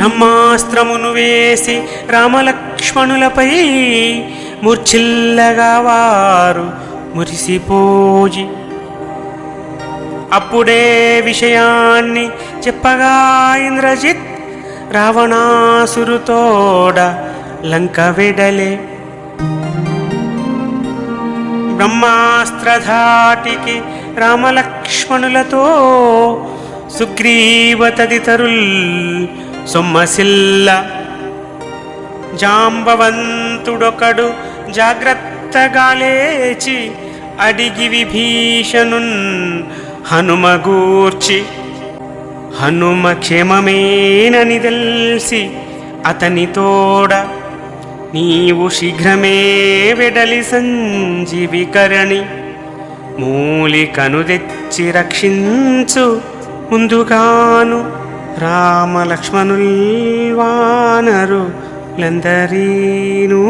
బ్రహ్మాస్త్రమును వేసి రామలక్ష్మణులపై మూర్ఛిల్లగా వారు మురిసిపోయి అప్పుడే విషయాన్ని చెప్పగా ఇంద్రజిత్ రావణాసురుతోడ లంక వెడలే. బ్రహ్మాస్త్రధాటికి రామలక్ష్మణులతో సుగ్రీవ తదితరుల్ సొమ్మసిల్ల. జాంబవంతుడొకడు జాగ్రత్తగా లేచి అడిగి విభీషణున్ హనుమగూర్చి హనుమ క్షేమమేనని తెలిసి అతని తోడ నీవు శీఘ్రమే వెడలి సంజీవికరణి మూలికను తెచ్చి రక్షించు ముందుగాను రామలక్ష్మణుల్ వానరులందరీను.